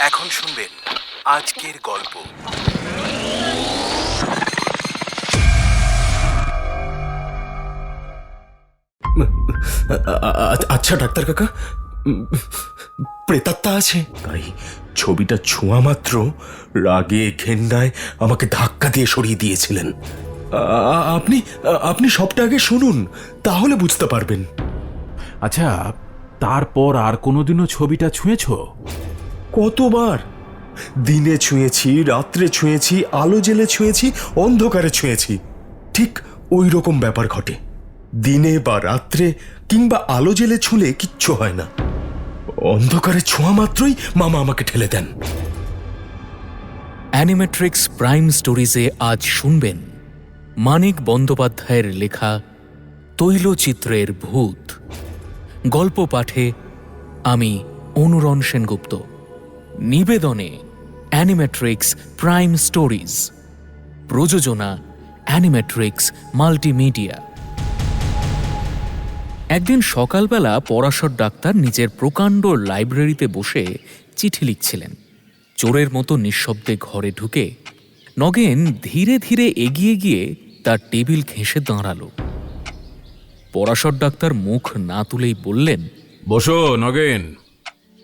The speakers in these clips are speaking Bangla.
এখন শুনবেন আজকের গল্প। আচ্ছা ডাক্তার কাকা, প্রেতাত্মা আছে তাই ছবিটা ছোঁয়া মাত্র রাগে ঘেন্নায় আমাকে ধাক্কা দিয়ে সরিয়ে দিয়েছিলেন। আপনি আপনি সবটা আগে শুনুন, তাহলে বুঝতে পারবেন। আচ্ছা, তারপর আর কোনোদিনও ছবিটা ছুঁয়েছ? কতবার দিনে ছুঁয়েছি, রাত্রে ছুঁয়েছি, আলো জেলে ছুঁয়েছি, অন্ধকারে ছুঁয়েছি, ঠিক ওই রকম ব্যাপার ঘটে। দিনে বা রাত্রে কিংবা আলো জেলে ছুঁলে কিচ্ছু হয় না, অন্ধকারে ছোঁয়া মাত্রই মামা আমাকে ঠেলে দেন। অ্যানিমেট্রিক্স প্রাইম স্টোরিজে আজ শুনবেন মানিক বন্দ্যোপাধ্যায়ের লেখা তৈলচিত্রের ভূত। গল্প পাঠে আমি অনুরণ সেনগুপ্ত, নিবেদনে অ্যানিমেট্রিক্স প্রাইম স্টোরিজ, প্রযোজনা অ্যানিমেট্রিক্স মাল্টিমিডিয়া। একদিন সকালবেলা পরাশর ডাক্তার নিজের প্রকাণ্ড লাইব্রেরিতে বসে চিঠি লিখছিলেন। চোরের মতো নিঃশব্দে ঘরে ঢুকে নগেন ধীরে ধীরে এগিয়ে গিয়ে তার টেবিল ঘেঁষে দাঁড়ালো। পরাশর ডাক্তার মুখ না তুলেই বললেন, বসো নগেন।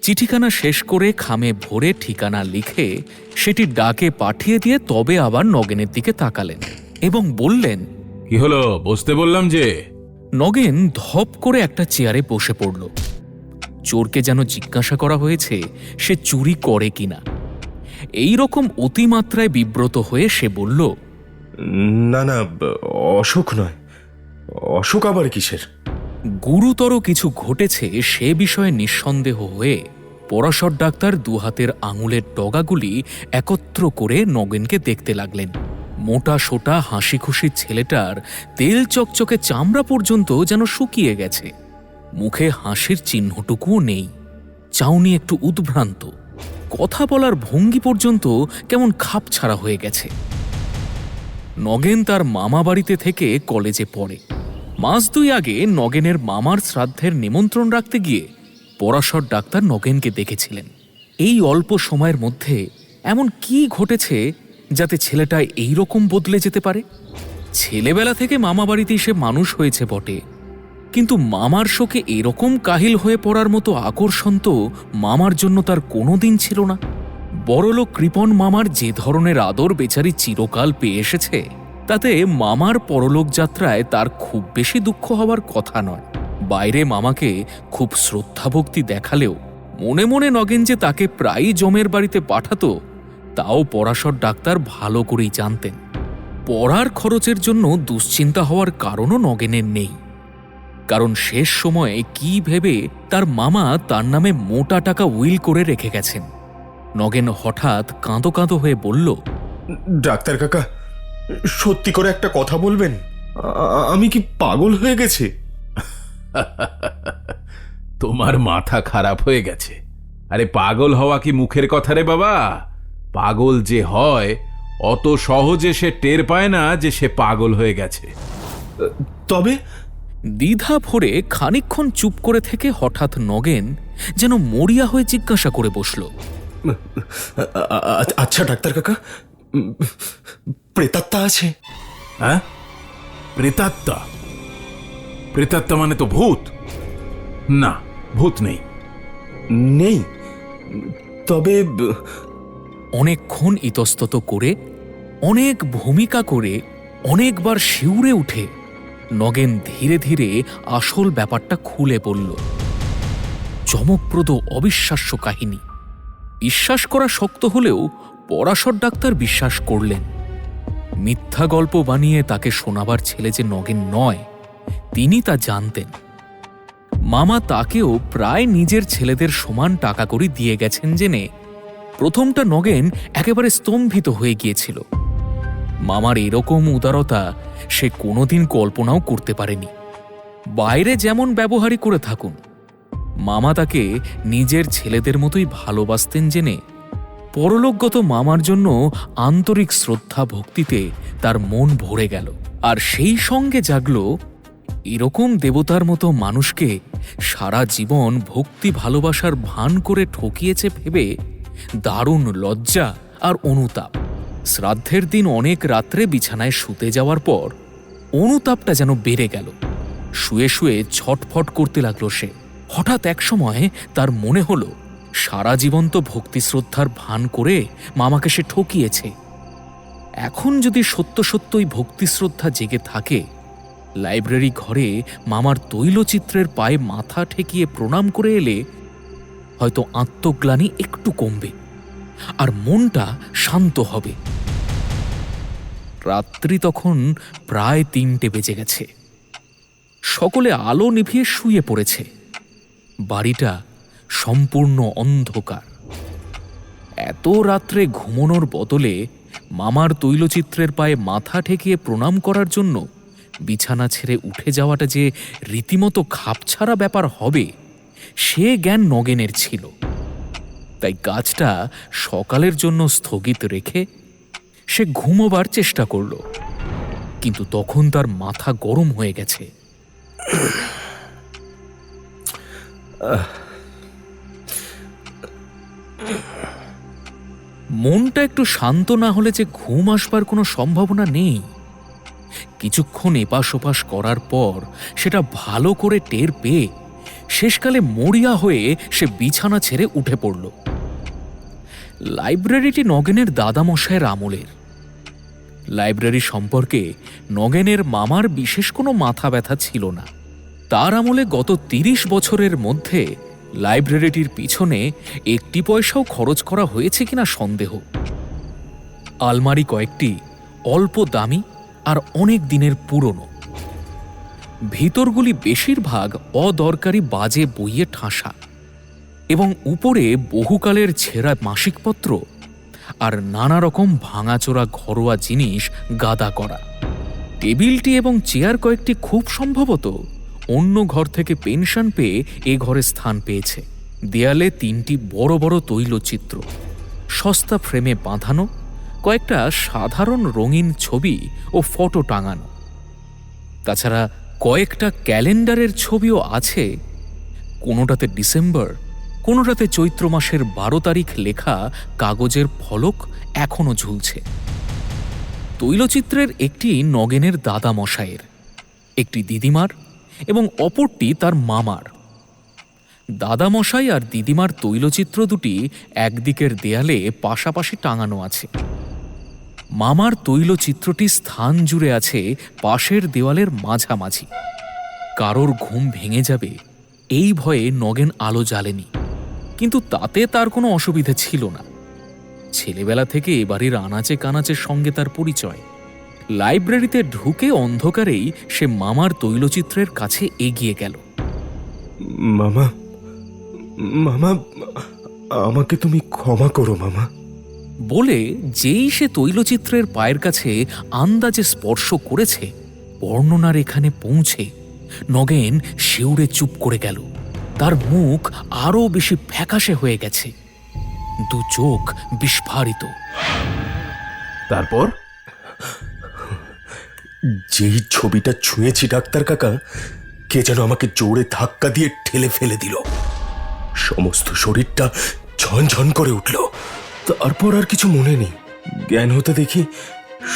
চিঠিখানা শেষ করে খামে ভরে ঠিকানা লিখে সেটি ডাকে পাঠিয়ে দিয়ে তবে আবার নগেনের দিকে তাকালেন এবং বললেন, কি হলো, বসতে বললাম যে। নগেন ধপ করে একটা চেয়ারে বসে পড়ল। চোরকে যেন জিজ্ঞাসা করা হয়েছে সে চুরি করে কিনা। এই রকম অতিমাত্রায় বিব্রত হয়ে সে বলল, না না, অসুখ নয়। অসুখ আবার কিসের? গুরুতর কিছু ঘটেছে সে বিষয়ে নিঃসন্দেহ হয়ে পরাশর ডাক্তার দুহাতের আঙুলের ডগাগুলি একত্র করে নগেনকে দেখতে লাগলেন। মোটা সোটা হাসি খুশি ছেলেটার তেল চকচকে চামড়া পর্যন্ত যেন শুকিয়ে গেছে, মুখে হাসির চিহ্নটুকুও নেই, চাউনি একটু উদ্ভ্রান্ত, কথা বলার ভঙ্গি পর্যন্ত কেমন খাপ ছাড়া হয়ে গেছে। নগেন তার মামা বাড়িতে থেকে কলেজে পড়ে। মাস দুই আগে নগেনের মামার শ্রাদ্ধের নিমন্ত্রণ রাখতে গিয়ে পরাশর ডাক্তার নগেনকে দেখেছিলেন। এই অল্প সময়ের মধ্যে এমন কি ঘটেছে যাতে ছেলেটা এই রকম বদলে যেতে পারে? ছেলেবেলা থেকে মামা বাড়িতেই সে মানুষ হয়েছে বটে, কিন্তু মামার শোকে এরকম কাহিল হয়ে পড়ার মতো আকর্ষণ তো মামার জন্য তার কোনোদিন ছিল না। বড়লোক কৃপণ মামার যে ধরনের আদর বেচারি চিরকাল পেয়ে এসেছে, তাতে মামার পরলোক যাত্রায় তার খুব বেশি দুঃখ হওয়ার কথা নয়। বাইরে মামাকে খুব শ্রদ্ধাভক্তি দেখালেও মনে মনে নগেন যে তাকে প্রায়ই জমের বাড়িতে পাঠাতো, তাও পরাশর ডাক্তার ভালো করেই জানতেন। পড়ার খরচের জন্য দুশ্চিন্তা হওয়ার কারণও নগেনের নেই, কারণ শেষ সময়ে কি ভেবে তার মামা তার নামে মোটা টাকা উইল করে রেখে গেছেন। নগেন হঠাৎ কাঁদো কাঁদো হয়ে বলল, ডাক্তার কাকা, সত্যি করে একটা কথা বলবেন, আমি কি পাগল হয়ে গেছি? তোমার মাথা খারাপ হয়ে গেছে। আরে পাগল হওয়া কি মুখের কথা রে বাবা? পাগল যে হয় অত সহজে সে টের পায় না যে সে পাগল হয়ে গেছে। তবে দ্বিধা ভরে খানিকক্ষণ চুপ করে থেকে হঠাৎ নগেন যেন মরিয়া হয়ে জিজ্ঞাসা করে বসল, আচ্ছা ডাক্তার কাকা, প্রেতাত্মা আছে? হ্যাঁ, প্রেতাত্মা? প্রেতাত্মা মানে তো ভূত। না, ভূত নেই। নেই? তবে অনেকক্ষণ ইতস্তত করে, অনেক ভূমিকা করে, অনেকবার শিউরে উঠে নগেন ধীরে ধীরে আসল ব্যাপারটা খুলে বলল। চমকপ্রদ অবিশ্বাস্য কাহিনী। বিশ্বাস করা শক্ত হলেও পরাশর ডাক্তার বিশ্বাস করলেন। মিথ্যা গল্প বানিয়ে তাকে শোনাবার ছেলে যে নগেন নয়, তিনি তা জানতেন। মামা তাকেও প্রায় নিজের ছেলেদের সমান টাকা কড়ি দিয়ে গেছেন জেনে প্রথমটা নগেন একেবারে স্তম্ভিত হয়ে গিয়েছিল। মামার এরকম উদারতা সে কোনোদিন কল্পনাও করতে পারেনি। বাইরে যেমন ব্যবহারই করে থাকুন, মামা তাকে নিজের ছেলেদের মতোই ভালোবাসতেন জেনে পরলোকগত মামার জন্য আন্তরিক শ্রদ্ধা ভক্তিতে তার মন ভরে গেল। আর সেই সঙ্গে জাগল এরকম দেবতার মতো মানুষকে সারা জীবন ভক্তি ভালোবাসার ভান করে ঠকিয়েছে ভেবে দারুণ লজ্জা আর অনুতাপ। শ্রাদ্ধের দিন অনেক রাত্রে বিছানায় শুতে যাওয়ার পর অনুতাপটা যেন বেড়ে গেল। শুয়ে শুয়ে ছটফট করতে লাগলো সে। হঠাৎ এক সময় তার মনে হলো সারা জীবন তো ভক্তি শ্রদ্ধার ভান করে মামাকে সে ঠকিয়েছে। এখন যদি সত্য সত্যই ভক্তি শ্রদ্ধা জেগে থাকে, লাইব্রেরি ঘরে মামার তৈলচিত্রের পায়ে মাথা ঠেকিয়ে প্রণাম করে এলে হয়তো আত্মগ্লানি একটু কমবে আর মনটা শান্ত হবে। রাত্রি তখন প্রায় 3টে বেজে গেছে। সকলে আলো নিভিয়ে শুয়ে পড়েছে। বাড়িটা সম্পূর্ণ অন্ধকার। এত রাত্রে ঘুমানোর বদলে মামার তৈলচিত্রের পায়ে মাথা ঠেকিয়ে প্রণাম করার জন্য বিছানা ছেড়ে উঠে যাওয়াটা যে রীতিমতো খাপছাড়া ব্যাপার হবে, সে জ্ঞান নগেনের ছিল। তাই কাজটা সকালের জন্য স্থগিত রেখে সে ঘুমোবার চেষ্টা করল। কিন্তু তখন তার মাথা গরম হয়ে গেছে। মনটা একটু শান্ত না হলে যে ঘুম আসবার কোনো সম্ভাবনা নেই। কিছুক্ষণ এপাশ ওপাশ করার পর সেটা ভালো করে টের পেয়ে শেষকালে মরিয়া হয়ে সে বিছানা ছেড়ে উঠে পড়ল। লাইব্রেরিটি নগেনের দাদামশায়ের আমলের। লাইব্রেরি সম্পর্কে নগেনের মামার বিশেষ কোনো মাথা ব্যথা ছিল না। তার আমলে গত 30 বছরের মধ্যে লাইব্রেরিটির পিছনে 1 পয়সাও খরচ করা হয়েছে কিনা সন্দেহ। আলমারি কয়েকটি অল্প দামি আর অনেক দিনের পুরনো। ভিতরগুলি বেশিরভাগ অদরকারি বাজে বইয়ে ঠাসা এবং উপরে বহুকালের ছেঁড়া মাসিকপত্র আর নানা রকম ভাঙাচোরা ঘরোয়া জিনিস গাদা করা। টেবিলটি এবং চেয়ার কয়েকটি খুব সম্ভবত অন্য ঘর থেকে পেনশন পেয়ে এ ঘরে স্থান পেয়েছে। দেয়ালে 3টি বড় বড় তৈলচিত্র সস্তা ফ্রেমে বাঁধানো, কয়েকটা সাধারণ রঙিন ছবি ও ফটো টাঙানো। তাছাড়া কয়েকটা ক্যালেন্ডারের ছবিও আছে। কোনোটাতে ডিসেম্বর, কোনোটাতে চৈত্র মাসের 12 তারিখ লেখা কাগজের ফলক এখনো ঝুলছে। তৈলচিত্রের একটি নগেনের দাদা মশাইয়ের, একটি দিদিমার এবং অপরটি তার মামার। দাদামশাই আর দিদিমার তৈলচিত্র দুটি একদিকের দেয়ালে পাশাপাশি টাঙানো আছে। মামার তৈলচিত্রটি স্থান জুড়ে আছে পাশের দেওয়ালের মাঝামাঝি। কারোর ঘুম ভেঙে যাবে এই ভয়ে নগেন আলো জ্বালেনি, কিন্তু তাতে তার কোনো অসুবিধা ছিল না। ছেলেবেলা থেকে এ বাড়ির আনাচে কানাচের সঙ্গে তার পরিচয়। লাইব্রেরিতে ঢুকে অন্ধকারেই সে মামার তৈলচিত্রের কাছে এগিয়ে গেল। মামা, মামা, আমাকে তুমি ক্ষমা করো মামা। বলে যেই সে তৈলচিত্রের পায়ের কাছে আন্দাজে স্পর্শ করেছে, বর্ণনার এখানে পৌঁছে নগেন শিউরে চুপ করে গেল। তার মুখ আরো বেশি ফ্যাকাশে হয়ে গেছে, 2 চোখ বিস্ফারিত। তারপর যেই ছবিটা ছুঁয়েছি ডাক্তার কাকা, কে যেন আমাকে জোরে ধাক্কা দিয়ে ঠেলে ফেলে দিল। সমস্ত শরীরটা ঝনঝন করে উঠল। তারপর আর কিছু মনে নেই। জ্ঞান হতে দেখি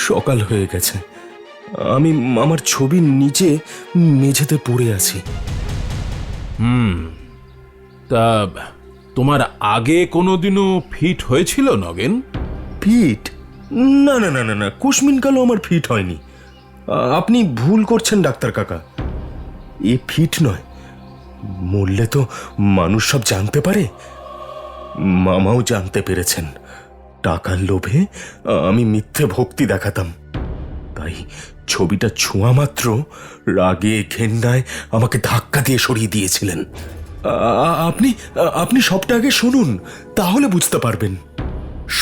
সকাল হয়ে গেছে। আমি আমার ছবির নিচে মেঝেতে পড়ে আছি। তা তোমার আগে কোনোদিনও ফিট হয়েছিল নগেন? ফিট? না না না না না, কুসমিনকালও আমার ফিট হয়নি। আপনি ভুল করছেন ডাক্তার কাকা। এ ফিট নয়। মরলে তো মানুষ সব জানতে পারে। মামাও জানতে পেরেছেন। টাকার লোভে আমি মিথ্যে ভক্তি দেখাতাম, তাই ছবিটা ছোঁয়া মাত্র রাগে ঘেন্নায় আমাকে ধাক্কা দিয়ে সরিয়ে দিয়েছিলেন। আপনি আপনি সবটা আগে শুনুন, তাহলে বুঝতে পারবেন।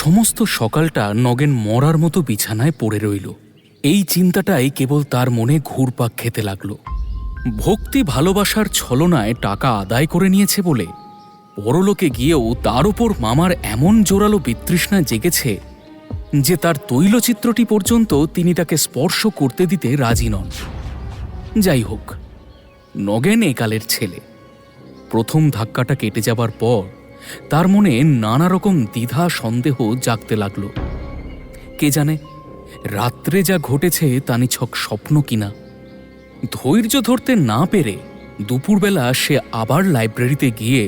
সমস্ত সকালটা নগেন মরার মতো বিছানায় পড়ে রইল। এই চিন্তাটাই কেবল তার মনে ঘুরপাক খেতে লাগল। ভক্তি ভালোবাসার ছলনায় টাকা আদায় করে নিয়েছে বলে পরলোকে গিয়েও তার উপর মামার এমন জোরালো বিতৃষ্ণা জেগেছে যে তার তৈলচিত্রটি পর্যন্ত তিনি তাকে স্পর্শ করতে দিতে রাজি নন। যাই হোক, নগেন একালের ছেলে। প্রথম ধাক্কাটা কেটে যাবার পর তার মনে নানা রকম দ্বিধা সন্দেহ জাগতে লাগলো। কে জানে রাত্রে যা ঘটেছে তা নিছক স্বপ্ন কিনা। ধৈর্য ধরতে না পেরে দুপুরবেলা সে আবার লাইব্রেরিতে গিয়ে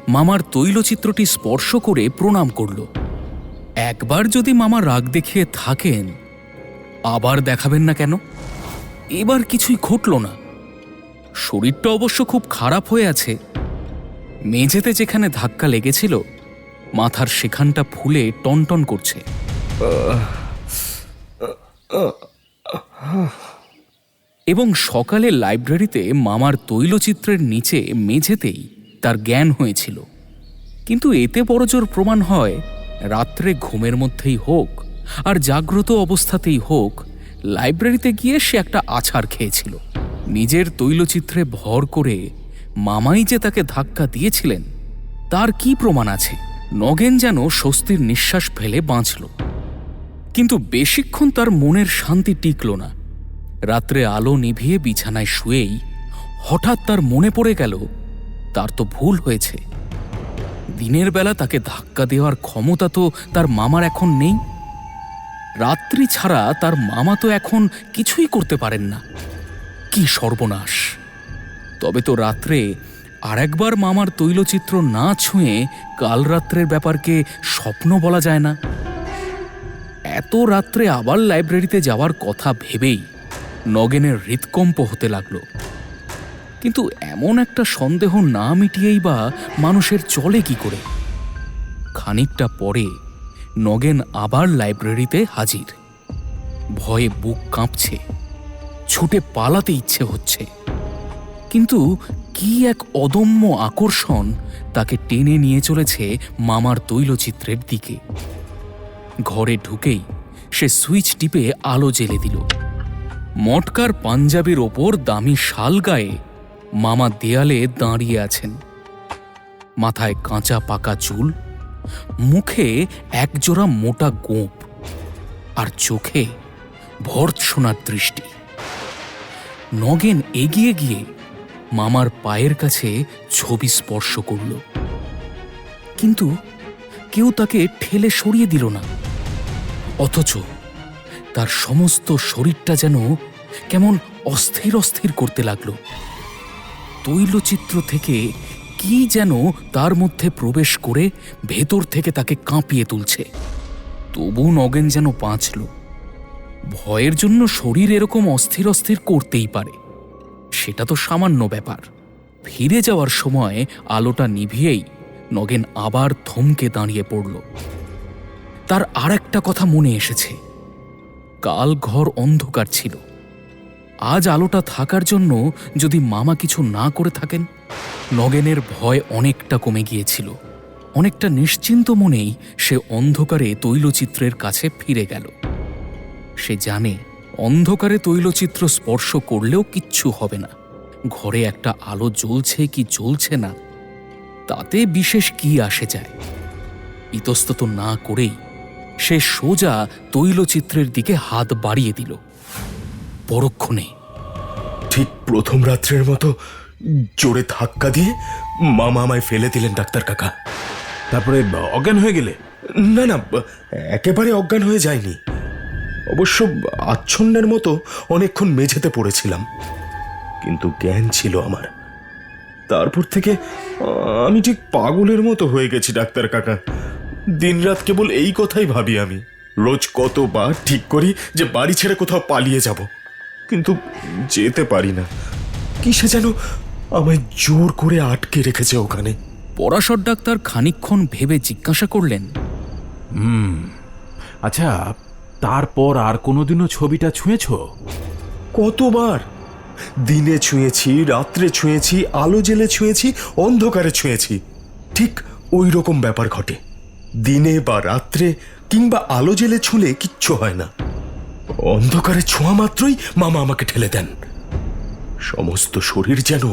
মামার তৈলচিত্রটি স্পর্শ করে প্রণাম করল। একবার যদি মামা রাগ দেখিয়ে থাকেন, আবার দেখাবেন না কেন? এবার কিছুই ঘটল না। শরীরটা অবশ্য খুব খারাপ হয়ে আছে। মেঝেতে যেখানে ধাক্কা লেগেছিল মাথার সেখানটা ফুলে টনটন করছে। এবং সকালে লাইব্রেরিতে মামার তৈলচিত্রের নিচে মেঝেতেই তার জ্ঞান হয়েছিল। কিন্তু এতে বড়জোর প্রমাণ হয় রাত্রে ঘুমের মধ্যেই হোক আর জাগ্রত অবস্থাতেই হোক, লাইব্রেরিতে গিয়ে সে একটা আছাড় খেয়েছিল। নিজের তৈলচিত্রে ভর করে মামাই যে তাকে ধাক্কা দিয়েছিলেন তার কি প্রমাণ আছে? নগেন যেন স্বস্তির নিঃশ্বাস ফেলে বাঁচল। কিন্তু বেশিক্ষণ তার মনের শান্তি টিকল না। রাত্রে আলো নিভিয়ে বিছানায় শুয়েই হঠাৎ তার মনে পড়ে গেল তার তো ভুল হয়েছে। দিনের বেলা তাকে ধাক্কা দেওয়ার ক্ষমতা তো তার মামার এখন নেই। রাত্রি ছাড়া তার মামা তো এখন কিছুই করতে পারেন না। কি সর্বনাশ! তবে তো রাত্রে আরেকবার মামার তৈলচিত্র না ছুঁয়ে কাল রাত্রের ব্যাপারকে স্বপ্ন বলা যায় না। এত রাত্রে আবার লাইব্রেরিতে যাওয়ার কথা ভেবেই নগেনের হৃৎকম্প হতে লাগল। কিন্তু এমন একটা সন্দেহ না মিটিয়েই বা মানুষের চলে কি করে? খানিকটা পরে নগেন আবার লাইব্রেরিতে হাজির। ভয়ে বুক কাঁপছে, ছুটে পালাতে ইচ্ছে হচ্ছে। কিন্তু কি এক অদম্য আকর্ষণ তাকে টেনে নিয়ে চলেছে মামার তৈলচিত্রের দিকে। ঘরে ঢুকেই সে সুইচ টিপে আলো জ্বেলে দিল। মটকার পাঞ্জাবির ওপর দামি শাল গায়ে মামা দেয়ালে দাঁড়িয়ে আছেন। মাথায় কাঁচা পাকা চুল, মুখে একজোড়া মোটা গোঁপ, আর চোখে ভর্ৎসনার দৃষ্টি। নগেন এগিয়ে গিয়ে মামার পায়ের কাছে ছবি স্পর্শ করল, কিন্তু কেউ তাকে ঠেলে সরিয়ে দিল না। অথচ তার সমস্ত শরীরটা যেন কেমন অস্থির অস্থির করতে লাগল। তৈলচিত্র থেকে কি যেন তার মধ্যে প্রবেশ করে ভেতর থেকে তাকে কাঁপিয়ে তুলছে। তবু নগেন যেন বাঁচল। ভয়ের জন্য শরীর এরকম অস্থির অস্থির করতেই পারে, সেটা তো সামান্য ব্যাপার। ফিরে যাওয়ার সময় আলোটা নিভিয়েই নগেন আবার থমকে দাঁড়িয়ে পড়ল। তার আর একটা কথা মনে এসেছে। কাল ঘর অন্ধকার ছিল, আজ আলোটা থাকার জন্য যদি মামা কিছু না করে থাকেন। নগেনের ভয় অনেকটা কমে গিয়েছিল। অনেকটা নিশ্চিন্ত মনেই সে অন্ধকারে তৈলচিত্রের কাছে ফিরে গেল। সে জানে অন্ধকারে তৈলচিত্র স্পর্শ করলেও কিচ্ছু হবে না। ঘরে একটা আলো জ্বলছে কি জ্বলছে না তাতে বিশেষ কি আসে যায়। ইতস্তত না করেই সে সোজা তৈলচিত্রের দিকে হাত বাড়িয়ে দিল। পরক্ষণে ঠিক প্রথম রাত্রের মতো জোরে ধাক্কা দিয়ে মামা আমায় ফেলে দিলেন ডাক্তার কাকা। তারপরে অজ্ঞান হয়ে গেলে? না না, একেবারে অজ্ঞান হয়ে যায়নি। অবশ্য আচ্ছন্নের মতো অনেকক্ষণ মেঝেতে পড়েছিলাম, কিন্তু জ্ঞান ছিল আমার। তারপর থেকে আমি ঠিক পাগলের মতো হয়ে গেছি ডাক্তার কাকা। দিনরাত কেবল এই কথাই ভাবি আমি। রোজ কতবার ঠিক করি যে বাড়ি ছেড়ে কোথাও পালিয়ে যাব, কিন্তু যেতে পারি না। কিসে যেন আমায় জোর করে আটকে রেখেছে ওখানে। পরাশর ডাক্তার খানিকক্ষণ ভেবে জিজ্ঞাসা করলেন, আচ্ছা, তারপর আর কোনোদিনও ছবিটা ছুঁয়েছ? কতবার! দিনে ছুঁয়েছি, রাত্রে ছুঁয়েছি, আলো জেলে ছুঁয়েছি, অন্ধকারে ছুঁয়েছি। ঠিক ওই রকম ব্যাপার ঘটে। দিনে বা রাত্রে কিংবা আলো জেলে ছুঁলে কিচ্ছু হয় না। অন্ধকারে ছোঁয়া মাত্রই মামা আমাকে ঠেলে দেন। সমস্ত শরীর যেন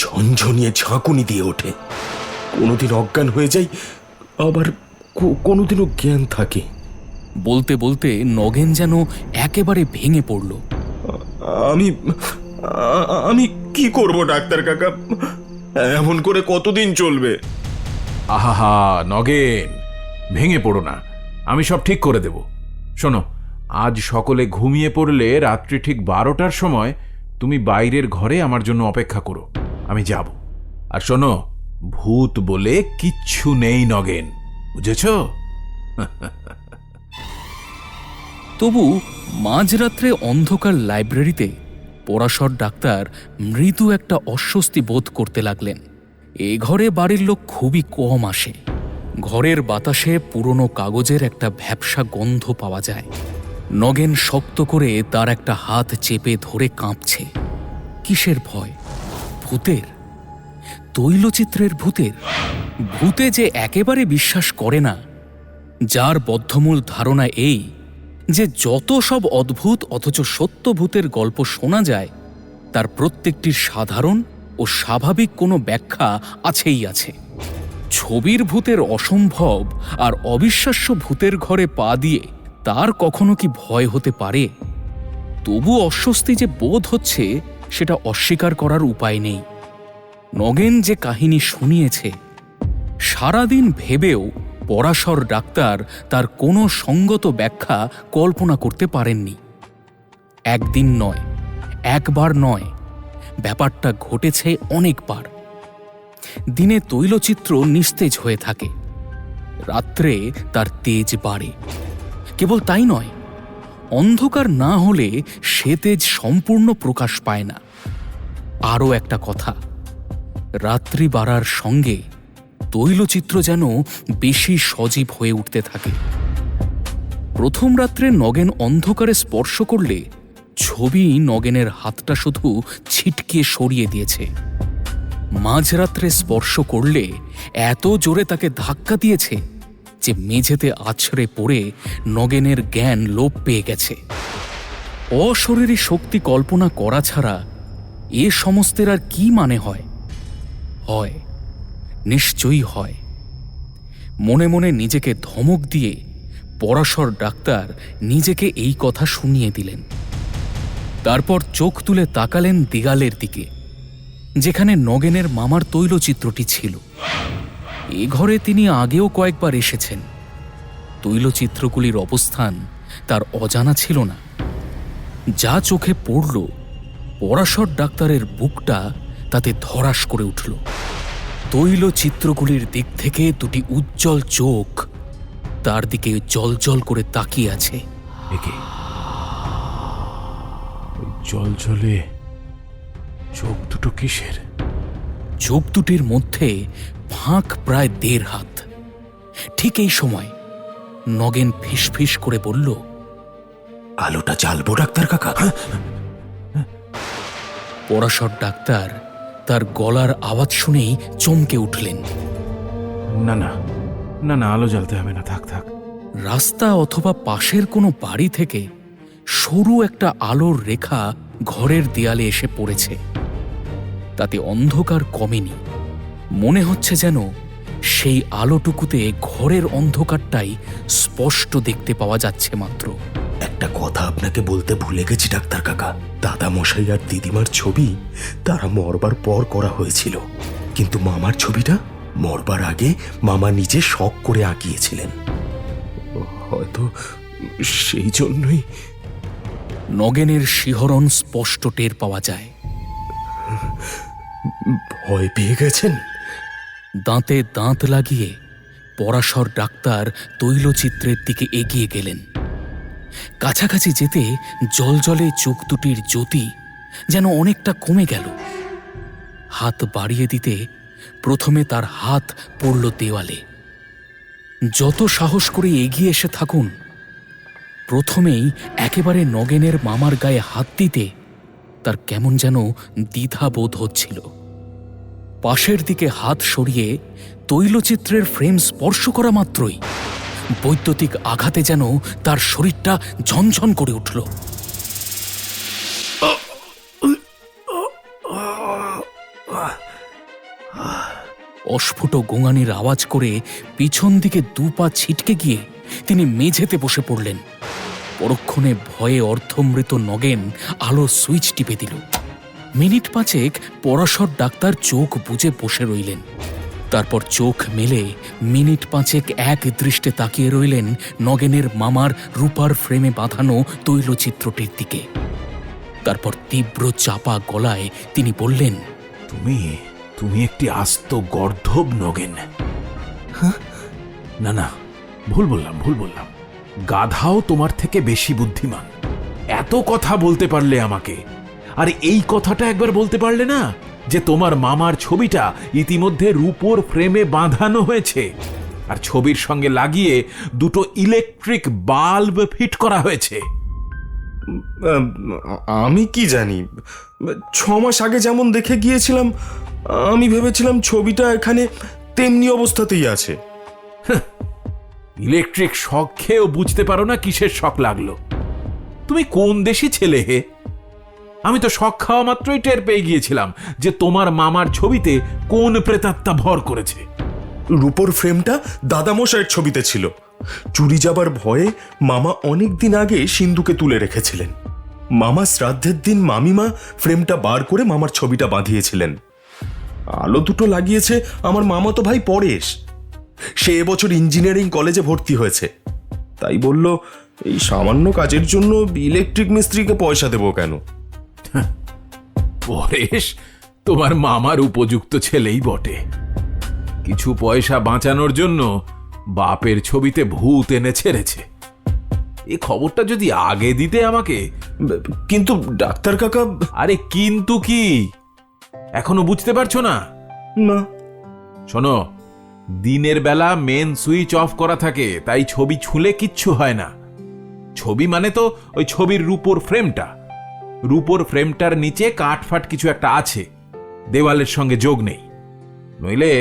ঝনঝনিয়ে ঝাঁকুনি দিয়ে ওঠে। কোনোদিন অজ্ঞান হয়ে যাই, আবার কোনোদিনও জ্ঞান থাকে। বলতে বলতে নগেন যেন একেবারে ভেঙে পড়ল। আমি কি করব ডাক্তার কাকা? এমন করে কতদিন চলবে? আহা নগেন, ভেঙে পড়ো না, আমি সব ঠিক করে দেব। শোনো, আজ সকলে ঘুমিয়ে পড়লে রাত্রি ঠিক 12টার সময় তুমি বাইরের ঘরে আমার জন্য অপেক্ষা করো, আমি যাব। আর শোনো, ভূত বলে কিচ্ছু নেই নগেন, বুঝেছ? তবু মাঝরাত্রে অন্ধকার লাইব্রেরিতে পরাশর ডাক্তার মৃদু একটা অস্বস্তি বোধ করতে লাগলেন। এ ঘরে বাড়ির লোক খুবই কম আসে। ঘরের বাতাসে পুরনো কাগজের একটা ভ্যাপসা গন্ধ পাওয়া যায়। নগেন শক্ত করে তার একটা হাত চেপে ধরে কাঁপছে। কিসের ভয়? ভূতের? তৈলচিত্রের ভূতের? ভূতে যে একেবারে বিশ্বাস করে না, যার বদ্ধমূল ধারণা এই যে যত সব অদ্ভুত অথচ সত্য ভূতের গল্প শোনা যায় তার প্রত্যেকটির সাধারণ ও স্বাভাবিক কোনো ব্যাখ্যা আছেই আছে। ছবির ভূতের অসম্ভব আর অবিশ্বাস্য ভূতের ঘরে পা দিয়ে তার কখনো কি ভয় হতে পারে? তবু অস্বস্তি যে বোধ হচ্ছে সেটা অস্বীকার করার উপায় নেই। নগেন যে কাহিনী শুনিয়েছে, সারাদিন ভেবেও পরাশর ডাক্তার তার কোনো সঙ্গত ব্যাখ্যা কল্পনা করতে পারেননি। একদিন নয়, একবার নয়, ব্যাপারটা ঘটেছে অনেকবার। দিনে তৈলচিত্র নিস্তেজ হয়ে থাকে, রাত্রে তার তেজ বাড়ে। কেবল তাই নয়, অন্ধকার না হলে সে তেজ সম্পূর্ণ প্রকাশ পায় না। আরও একটা কথা, রাত্রি বাড়ার সঙ্গে তৈলচিত্র যেন বেশি সজীব হয়ে উঠতে থাকে। প্রথম রাত্রে নগেন অন্ধকারে স্পর্শ করলে ছবি নগেনের হাতটা শুধু ছিটকিয়ে সরিয়ে দিয়েছে। মাঝরাত্রে স্পর্শ করলে এত জোরে তাকে ধাক্কা দিয়েছে যে মেঝেতে আছড়ে পড়ে নগেনের জ্ঞান লোপ পেয়ে গেছে। অশরীরী শক্তি কল্পনা করা ছাড়া এ সমস্তের আর কি মানে হয়? হয়, নিশ্চয়ই হয়। মনে মনে নিজেকে ধমক দিয়ে পরাশর ডাক্তার নিজেকে এই কথা শুনিয়ে দিলেন। তারপর চোখ তুলে তাকালেন দিগালের দিকে, যেখানে নগেনের মামার তৈলচিত্রটি ছিল। এ ঘরে তিনি আগেও কয়েকবার এসেছেন। তৈলচিত্রগুলির অবস্থান তার অজানা ছিল না। যা চোখে পড়ল, পরাশর ডাক্তারের বুকটা তাতে ধড়াস করে উঠল। তৈলচিত্রগুলির দিক থেকে দুটি উজ্জ্বল চোখ তার দিকে জলজল করে তাকিয়ে আছে। একে জল জলে চোখ দুটো কিসের? চোখ দুটির মধ্যে ফাঁক প্রায় 1.5 হাত। ঠিক এই সময় নগেন ফিসফিস করে বলল, আলোটা জ্বালবো ডাক্তার কাকা? পরাশর ডাক্তার তার গলার আওয়াজ শুনেই চমকে উঠলেন। না না না না, আলো জ্বালতে হবে না, থাক থাক। রাস্তা অথবা পাশের কোনো বাড়ি থেকে সরু একটা আলোর রেখা ঘরের দেয়ালে এসে পড়েছে। তাতে অন্ধকার কমেনি। মনে হচ্ছে যেন সেই আলোটুকুতে ঘরের অন্ধকারটাই স্পষ্ট দেখতে পাওয়া যাচ্ছে মাত্র। একটা কথা আপনাকে বলতে ভুলে গেছি ডাক্তার কাকা। দাদা মশাই আর দিদিমার ছবি তারা মরবার পর করা হয়েছিল, কিন্তু মামার ছবিটা মরবার আগে মামা নিজে শখ করে আঁকিয়েছিলেন। হয়তো সেই জন্যই। নগেনের শিহরণ স্পষ্ট টের পাওয়া যায়। ভয় পেয়ে গেছেন? দাঁতে দাঁত লাগিয়ে পরাশর ডাক্তার তৈলচিত্রের দিকে এগিয়ে গেলেন। কাছাকাছি যেতে জলজলে চোখ দুটির জ্যোতি যেন অনেকটা কমে গেল। হাত বাড়িয়ে দিতে প্রথমে তার হাত পড়ল দেওয়ালে। যত সাহস করে এগিয়ে এসে থাকুন, প্রথমেই একেবারে নগেনের মামার গায়ে হাত দিতে তার কেমন যেন দ্বিধা বোধ হচ্ছিল। পাশের দিকে হাত সরিয়ে তৈলচিত্রের ফ্রেম স্পর্শ করা মাত্রই বৈদ্যুতিক আঘাতে যেন তার শরীরটা ঝনঝন করে উঠল। অস্ফুট গোঙানির আওয়াজ করে পিছন দিকে 2 পা ছিটকে গিয়ে তিনি মেঝেতে বসে পড়লেন। পরক্ষণে ভয়ে অর্ধমৃত নগেন আলোর সুইচ টিপে দিল। মিনিট 5 পরাশর ডাক্তার চোখ বুজে বসে রইলেন। তারপর চোখ মেলে মিনিট পাঁচেক এক দৃষ্টে তাকিয়ে রইলেন নগেনের মামার রূপার ফ্রেমে বাঁধানো তৈলচিত্রটির দিকে। তারপর তীব্র চাপা গলায় তিনি বললেন, তুমি তুমি একটি আস্ত গর্ধব নগেন। না না, ভুল বললাম। গাধাও তোমার থেকে বেশি বুদ্ধিমান। এত কথা বলতে পারলে আমাকে, আর এই কথাটা একবার বলতে পারলে না যে তোমার মামার ছবিটা ইতিমধ্যে রূপোর ফ্রেমে বাঁধানো হয়েছে, আর ছবির সঙ্গে লাগিয়ে দুটো ইলেকট্রিক বাল্ব ফিট করা হয়েছে। আমি কি জানি, 6 মাস আগে যেমন দেখে গিয়েছিলাম আমি ভেবেছিলাম ছবিটা এখানে তেমনি অবস্থাতেই আছে। ইলেকট্রিক শক খেয়েও বুঝতে পারো না কিসের শক লাগলো? তুমি কোন দেশি ছেলে হে? আমি তো শক খাওয়া মাত্রই টের পেয়ে গিয়েছিলাম যে তোমার মামার ছবিতে কোন প্রেতাত্মা ভর করেছে। রূপোর ফ্রেমটা দাদামশাইয়ের ছবিতে ছিল। চুরি যাবার ভয়ে মামা অনেক দিন আগে সিন্ধুকে তুলে রেখেছিলেন। মামা শ্রাদ্ধের দিন মামিমা ফ্রেমটা বার করে মামার ছবিটা বাঁধিয়েছিলেন। আলো দুটো লাগিয়েছে আমার মামাতো ভাই পরেশ। সে এবছর ইঞ্জিনিয়ারিং কলেজে ভর্তি হয়েছে। তাই বলল, এই সামান্য কাজের জন্য ইলেকট্রিক মিস্ত্রিকে পয়সা দেবো কেন? পরেশ তোমার মামার উপযুক্ত ছেলেই বটে। কিছু পয়সা বাঁচানোর জন্য বাপের ছবিতে ভূত এনে ছেড়েছে। এই খবরটা যদি আগে দিতে আমাকে। কিন্তু ডাক্তার কাকা। আরে কিন্তু কি এখনো বুঝতে পারছো না? না। শোনো, দিনের বেলা মেন সুইচ অফ করা থাকে, তাই ছবি ছুলে কিচ্ছু হয় না। ছবি মানে তো ওই ছবির রূপোর ফ্রেমটা। রূপোর ফ্রেমটার নিচে কাঠফাট কিছু একটা আছে, দেওয়ালের সঙ্গে যোগ নেই। নইলে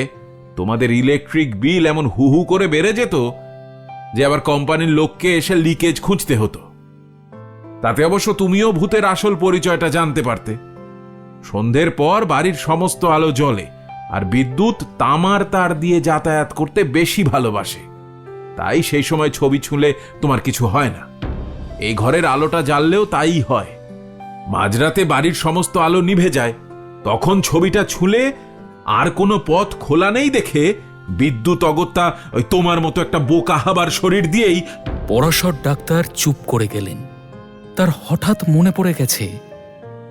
তোমাদের ইলেকট্রিক বিল এমন হু হু করে বেড়ে যেত যে আবার কোম্পানির লোককে এসে লিকেজ খুঁজতে হতো। তাতে অবশ্য তুমিও ভূতের আসল পরিচয়টা জানতে পারতে। সন্ধ্যের পর বাড়ির সমস্ত আলো জ্বলে, আর বিদ্যুৎ তামার তার দিয়ে যাতায়াত করতে বেশি ভালোবাসে। তাই সেই সময় ছবি ছুঁলে তোমার কিছু হয় না। এই ঘরের আলোটা জ্বাললেও তাই হয়। মাঝরাতে বাড়ির সমস্ত আলো নিভে যায়, তখন ছবিটা ছুঁলে আর কোনো পথ খোলা নেই দেখে বিদ্যুৎ অগত্যা ওই তোমার মতো একটা বোকা হাবার শরীর দিয়েই। পরাশর ডাক্তার চুপ করে গেলেন। তার হঠাৎ মনে পড়ে গেছে,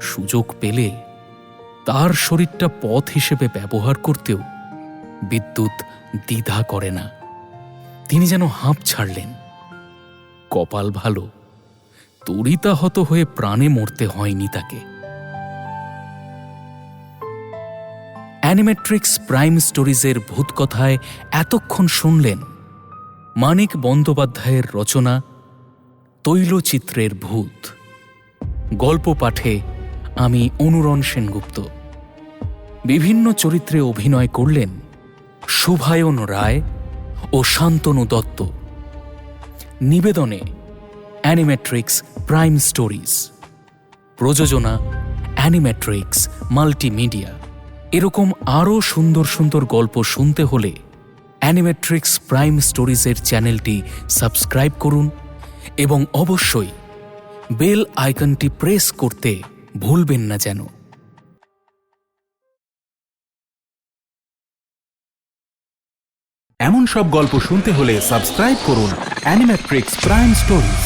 সুযোগ পেলে তার শরীরটা পথ হিসেবে ব্যবহার করতেও বিদ্যুৎ দ্বিধা করে না। তিনি যেন হাঁপ ছাড়লেন। কপাল ভালো, তড়িতাহত হয়ে প্রাণে মরতে হয়নি তাকে। অ্যানিমেট্রিক্স প্রাইম স্টোরিজের ভূত কথায় এতক্ষণ শুনলেন মানিক বন্দ্যোপাধ্যায়ের রচনা তৈলচিত্রের ভূত। গল্প পাঠে আমি অনুরণ সেনগুপ্ত। বিভিন্ন চরিত্রে অভিনয় করলেন শুভায়ন রায় ও শান্তনু দত্ত। নিবেদনে অ্যানিমেট্রিক্স প্রাইম স্টোরিজ, প্রযোজনা অ্যানিমেট্রিক্স মাল্টিমিডিয়া। এরকম আরও সুন্দর সুন্দর গল্প শুনতে হলে অ্যানিমেট্রিক্স প্রাইম স্টোরিজের চ্যানেলটি সাবস্ক্রাইব করুন এবং অবশ্যই বেল আইকনটি প্রেস করতে ভুলবেন না যেন। এমন সব গল্প শুনতে হলে সাবস্ক্রাইব করুন অ্যানিমেট্রিক্স প্রাইম স্টোরিজ।